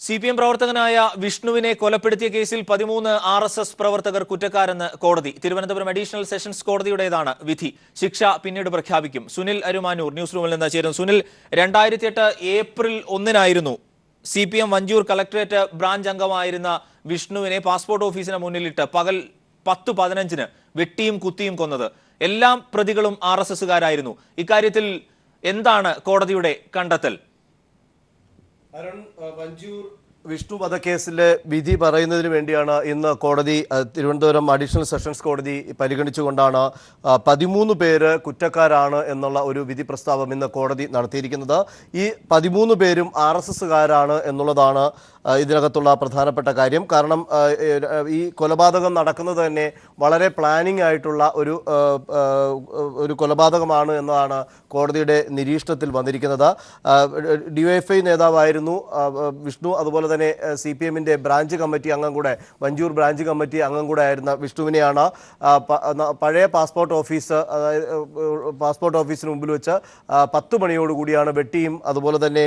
CPM പ്രവർത്തകനായ വിഷ്ണുവിനെ കൊലപ്പെടുത്തിയ കേസിൽ 13 RSS പ്രവർത്തകർ കുറ്റക്കാരെന്ന് കോടതി. തിരുവനന്തപുരം അഡീഷണൽ സെഷൻസ് കോടതിയുടേതാണ് വിധി. ശിക്ഷ പിന്നീട് പ്രഖ്യാപിക്കും. സുനിൽ അരുമാനൂർ ന്യൂസ് റൂമിൽ നിന്ന് ചേരുന്നു. Sunil, 2008 April 1 CPM Vanchiyoor collectorate branch അംഗമായിരുന്ന വിഷ്ണുവിനെ പാസ്പോർട്ട് ഓഫീസിന് മുന്നിലിട്ട് പകൽ 10:15 വെട്ടിയും കുത്തിയും കൊന്നത്. എല്ലാം പ്രതികളും RSSകാരായിരുന്നു. ഇക്കാര്യത്തിൽ എന്താണ് കോടതിയുടെ കണ്ടെത്തൽ? അരുൺ, വഞ്ചൂർ വിഷ്ണു വധക്കേസിലെ വിധി പറയുന്നതിന് വേണ്ടിയാണ് ഇന്ന് കോടതി, തിരുവനന്തപുരം അഡീഷണൽ സെഷൻസ് കോടതി പരിഗണിച്ചുകൊണ്ടാണ് 13 പേര് കുറ്റക്കാരാണ് എന്നുള്ള ഒരു വിധി പ്രസ്താവം ഇന്ന് കോടതി നടത്തിയിരിക്കുന്നത്. ഈ 13 പേരും RSSകാരാണ് എന്നുള്ളതാണ് ഇതിനകത്തുള്ള പ്രധാനപ്പെട്ട കാര്യം. കാരണം ഈ കൊലപാതകം നടക്കുന്നത് തന്നെ വളരെ പ്ലാനിംഗ് ആയിട്ടുള്ള ഒരു കൊലപാതകമാണ് എന്നതാണ് കോടതിയുടെ നിരീക്ഷണത്തിൽ വന്നിരിക്കുന്നത്. DYFI നേതാവായിരുന്നു വിഷ്ണു. അതുപോലെ തന്നെ CPMന്റെ ബ്രാഞ്ച് കമ്മിറ്റി അംഗം കൂടെ, വഞ്ചൂർ ബ്രാഞ്ച് കമ്മിറ്റി അംഗം കൂടെ ആയിരുന്ന വിഷ്ണുവിനെയാണ് പഴയ പാസ്പോർട്ട് ഓഫീസിന് മുമ്പിൽ വെച്ച് 10 മണിയോടുകൂടിയാണ് വെട്ടിയും അതുപോലെ തന്നെ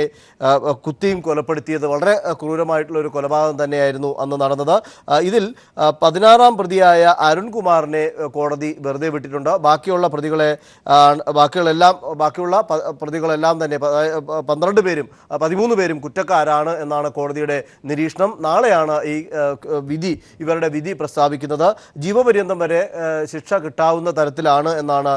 കുത്തിയും കൊലപ്പെടുത്തിയത്. വളരെ ക്രൂരമായിട്ടുള്ള ഒരു കൊലപാതകം തന്നെയായിരുന്നു അന്ന് നടന്നത്. ഇതിൽ 16ാം പ്രതിയായ അരുൺകുമാറിനെ കോടതി വെറുതെ വിട്ടിട്ടുണ്ട്. ബാക്കിയുള്ള പ്രതികളെല്ലാം തന്നെ 13 പേരും കുറ്റക്കാരാണ് എന്നാണ് കോടതിയുടെ നിരീക്ഷണം. നാളെയാണ് ഈ ഇവരുടെ വിധി പ്രസ്താവിക്കുന്നത്. ജീവപര്യന്തം വരെ ശിക്ഷ കിട്ടാവുന്ന തരത്തിലാണ് എന്നാണ്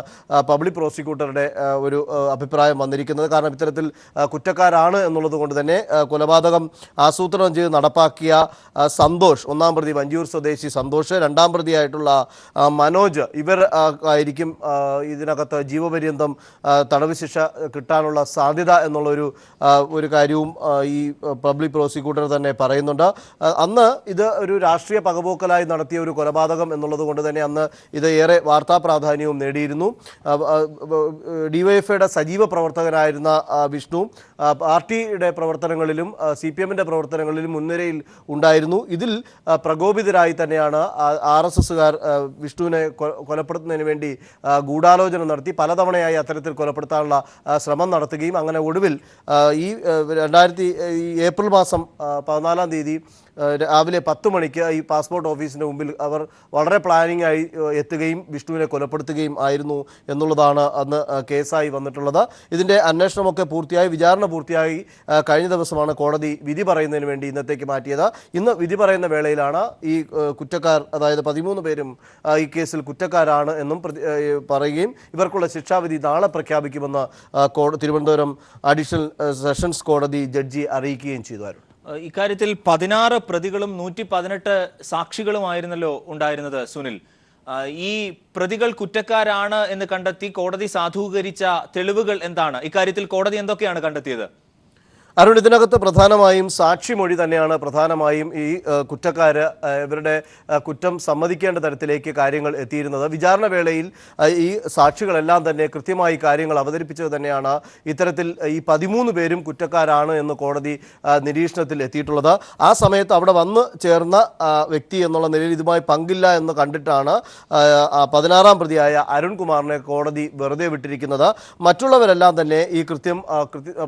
പബ്ലിക് പ്രോസിക്യൂട്ടറുടെ ഒരു അഭിപ്രായം വന്നിരിക്കുന്നത്. കാരണം ഇത്തരത്തിൽ കുറ്റക്കാരാണ് എന്നുള്ളത് കൊണ്ട് തന്നെ കൊലപാതകം ആസൂത്രണം ചെയ്ത് നടപ്പാക്കിയ സന്തോഷ്, 1ാം പ്രതി വഞ്ചൂർ സ്വദേശി സന്തോഷ്, 2ാം പ്രതിയായിട്ടുള്ള മനോജ്, ഇവർ ആയിരിക്കും ഇതിനകത്ത് ജീവപര്യന്തം തടവ് ശിക്ഷ കിട്ടാനുള്ള സാധ്യത എന്നുള്ളൊരു കാര്യവും ഈ പബ്ലിക് പ്രോസിക്യൂട്ടർ തന്നെ പറയുന്നുണ്ട്. അന്ന് ഇത് ഒരു രാഷ്ട്രീയ പകപോക്കലായി നടത്തിയ ഒരു കൊലപാതകം എന്നുള്ളത് കൊണ്ട് തന്നെ അന്ന് ഇത് ഏറെ വാർത്താ പ്രാധാന്യവും നേടിയിരുന്നു. DYFIയുടെ സജീവ പ്രവർത്തകനായിരുന്ന വിഷ്ണു പാർട്ടിയുടെ പ്രവർത്തനങ്ങളിലും CPMന്റെ പ്രവർത്തനങ്ങളിലും മുൻനിരയിൽ ഉണ്ടായിരുന്നു. ഇതിൽ പ്രകോപിതരായി തന്നെയാണ് RSSകാർ വിഷ്ണുവിനെ കൊലപ്പെടുത്തുന്നതിന് വേണ്ടി ഗൂഢാലോചന നടത്തി പലതവണയായി അത്തരത്തിൽ കൊലപ്പെടുത്താനുള്ള ശ്രമം നടത്തുകയും അങ്ങനെ ഒടുവിൽ ഈ ഏപ്രിൽ മാസം 14-ാം തീയതി രാവിലെ 10 മണിക്ക് ഈ പാസ്പോർട്ട് ഓഫീസിന് മുമ്പിൽ അവർ വളരെ പ്ലാനിംഗ് ആയി എത്തുകയും വിഷ്ണുവിനെ കൊലപ്പെടുത്തുകയും ആയിരുന്നു എന്നുള്ളതാണ് അന്ന് കേസായി വന്നിട്ടുള്ളത്. ഇതിൻ്റെ അന്വേഷണമൊക്കെ പൂർത്തിയായി, വിചാരണ പൂർത്തിയായി കഴിഞ്ഞ ദിവസമാണ് കോടതി വിധി പറയുന്നതിന് വേണ്ടി ഇന്നത്തേക്ക് മാറ്റിയത്. ഇന്ന് വിധി പറയുന്ന വേളയിലാണ് ഈ കുറ്റക്കാർ, അതായത് 13 പേരും ഈ കേസിൽ കുറ്റക്കാരാണ് എന്നും പറയുകയും ഇവർക്കുള്ള ശിക്ഷാവിധി നാളെ പ്രഖ്യാപിക്കുമെന്ന് തിരുവനന്തപുരം അഡീഷണൽ സെഷൻസ് കോടതി ജഡ്ജി അറിയിക്കുകയും ചെയ്തു. ഇക്കാര്യത്തിൽ 16 പ്രതികളും 118 സാക്ഷികളുമായിരുന്നല്ലോ ഉണ്ടായിരുന്നത്. സുനിൽ, ഈ പ്രതികൾ കുറ്റക്കാരാണ് എന്ന് കണ്ടെത്തി കോടതി സാധൂകരിച്ച തെളിവുകൾ എന്താണ്? ഇക്കാര്യത്തിൽ കോടതി എന്തൊക്കെയാണ് കണ്ടെത്തിയത്? അരുൺ, ഇതിനകത്ത് പ്രധാനമായും സാക്ഷിമൊഴി തന്നെയാണ് പ്രധാനമായും ഈ കുറ്റക്കാര് ഇവരുടെ കുറ്റം സമ്മതിക്കേണ്ട തരത്തിലേക്ക് കാര്യങ്ങൾ എത്തിയിരുന്നത്. വിചാരണ വേളയിൽ ഈ സാക്ഷികളെല്ലാം തന്നെ കൃത്യമായി കാര്യങ്ങൾ അവതരിപ്പിച്ചത് തന്നെയാണ് ഇത്തരത്തിൽ ഈ 13 പേരും കുറ്റക്കാരാണ് എന്ന് കോടതി നിരീക്ഷണത്തിൽ എത്തിയിട്ടുള്ളത്. ആ സമയത്ത് അവിടെ വന്ന് ചേർന്ന വ്യക്തി എന്നുള്ള നിലയിൽ ഇതുമായി പങ്കില്ല എന്ന് കണ്ടിട്ടാണ് 16ാം പ്രതിയായ അരുൺകുമാറിനെ കോടതി വെറുതെ വിട്ടിരിക്കുന്നത്. മറ്റുള്ളവരെല്ലാം തന്നെ ഈ കൃത്യം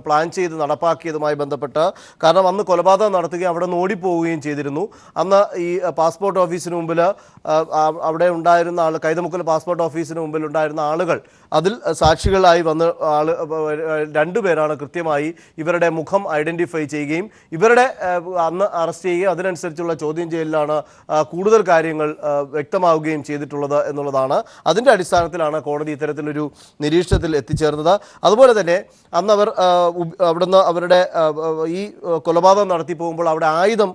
പ്ലാൻ ചെയ്ത് നടപ്പാക്കിയ ബന്ധപ്പെട്ട്, കാരണം അന്ന് കൊലപാതകം നടത്തുകയും അവിടെ നിന്ന് ഓടിപ്പോവുകയും ചെയ്തിരുന്നു. അന്ന് ഈ പാസ്പോർട്ട് ഓഫീസിന് മുമ്പിൽ അവിടെ ഉണ്ടായിരുന്ന കൈതമുക്കൽ പാസ്പോർട്ട് ഓഫീസിന് മുമ്പിൽ ഉണ്ടായിരുന്ന ആളുകൾ, അതിൽ സാക്ഷികളായി വന്ന 2 പേരാണ് കൃത്യമായി ഇവരുടെ മുഖം ഐഡൻറ്റിഫൈ ചെയ്യുകയും ഇവരുടെ അന്ന് അറസ്റ്റ് ചെയ്യുകയും അതിനനുസരിച്ചുള്ള ചോദ്യം ചെയ്യലിലാണ് കൂടുതൽ കാര്യങ്ങൾ വ്യക്തമാവുകയും ചെയ്തിട്ടുള്ളത് എന്നുള്ളതാണ്. അതിൻ്റെ അടിസ്ഥാനത്തിലാണ് കോടതി ഇത്തരത്തിലൊരു നിരീക്ഷണത്തിൽ എത്തിച്ചേർന്നത്. അതുപോലെ തന്നെ അന്ന് അവർ അവിടുന്ന് അവരുടെ ഈ കൊലപാതകം നടത്തി പോകുമ്പോൾ അവിടെ ആയുധം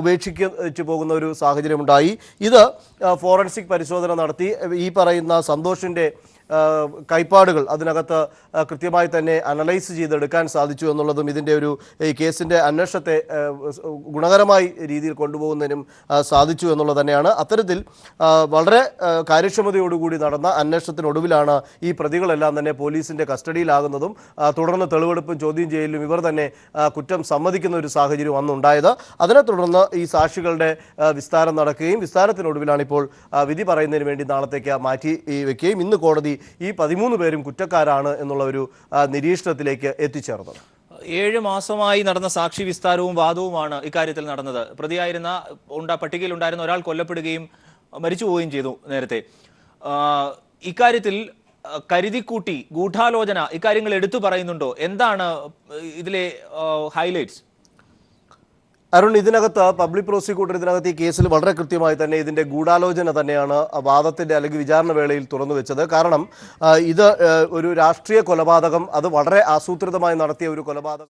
ഉപേക്ഷിച്ചു പോകുന്ന ഒരു സാഹചര്യമുണ്ടായി. ഇത് ഫോറൻസിക് പരിശോധന നടത്തി ഈ പറയുന്ന സന്തോഷിൻ്റെ കൈപ്പാടുകൾ അതിനകത്ത് കൃത്യമായി തന്നെ അനലൈസ് ചെയ്തെടുക്കാൻ സാധിച്ചു എന്നുള്ളതും ഇതിൻ്റെ ഈ കേസിൻ്റെ അന്വേഷണത്തെ ഗുണകരമായി രീതിയിൽ കൊണ്ടുപോകുന്നതിനും സാധിച്ചു എന്നുള്ളത് തന്നെയാണ്. അത്തരത്തിൽ വളരെ കാര്യക്ഷമതയോടുകൂടി നടന്ന അന്വേഷണത്തിനൊടുവിലാണ് ഈ പ്രതികളെല്ലാം തന്നെ പോലീസിൻ്റെ കസ്റ്റഡിയിലാകുന്നതും തുടർന്ന് തെളിവെടുപ്പും ചോദ്യം ചെയ്യലും ഇവർ തന്നെ കുറ്റം സമ്മതിക്കുന്ന ഒരു സാഹചര്യം അന്നുണ്ടായത്. അതിനെ തുടർന്ന് ഈ സാക്ഷികളുടെ വിസ്താരം നടക്കുകയും വിസ്താരത്തിനൊടുവിലാണ് ഇപ്പോൾ വിധി പറയുന്നതിന് വേണ്ടി നാളത്തേക്ക് മാറ്റി വയ്ക്കുകയും ഇന്ന് കോടതി ഈ 13 പേരും കുറ്റക്കാരാണ് എന്നുള്ള ഒരു നിരീക്ഷണത്തിലേക്ക് എത്തിച്ചേർന്നത്. 7 മാസമായി നടന്ന സാക്ഷി വിസ്താരവും വാദവുമാണ് ഇക്കാര്യത്തിൽ നടന്നത്. പ്രതിയായിരുന്ന പട്ടികയിലുണ്ടായിരുന്ന ഒരാൾ കൊല്ലപ്പെടുകയും മരിച്ചു പോവുകയും ചെയ്തു നേരത്തെ. ഇക്കാര്യത്തിൽ കരുതിക്കൂട്ടി ഗൂഢാലോചന ഇക്കാര്യങ്ങൾ എടുത്തു പറയുന്നുണ്ടോ? എന്താണ് ഇതിലെ ഹൈലൈറ്റ്സ്? അരുൺ, ഇതിനകത്ത് പബ്ലിക് പ്രോസിക്യൂട്ടർ ഇതിനകത്ത് ഈ കേസിൽ വളരെ കൃത്യമായി തന്നെ ഇതിന്റെ ഗൂഢാലോചന തന്നെയാണ് വാദത്തിന്റെ അല്ലെങ്കിൽ വിചാരണ വേളയിൽ തുറന്നു വെച്ചത്. കാരണം ഇത് ഒരു രാഷ്ട്രീയ കൊലപാതകം, അത് വളരെ ആസൂത്രിതമായി നടത്തിയ ഒരു കൊലപാതകം.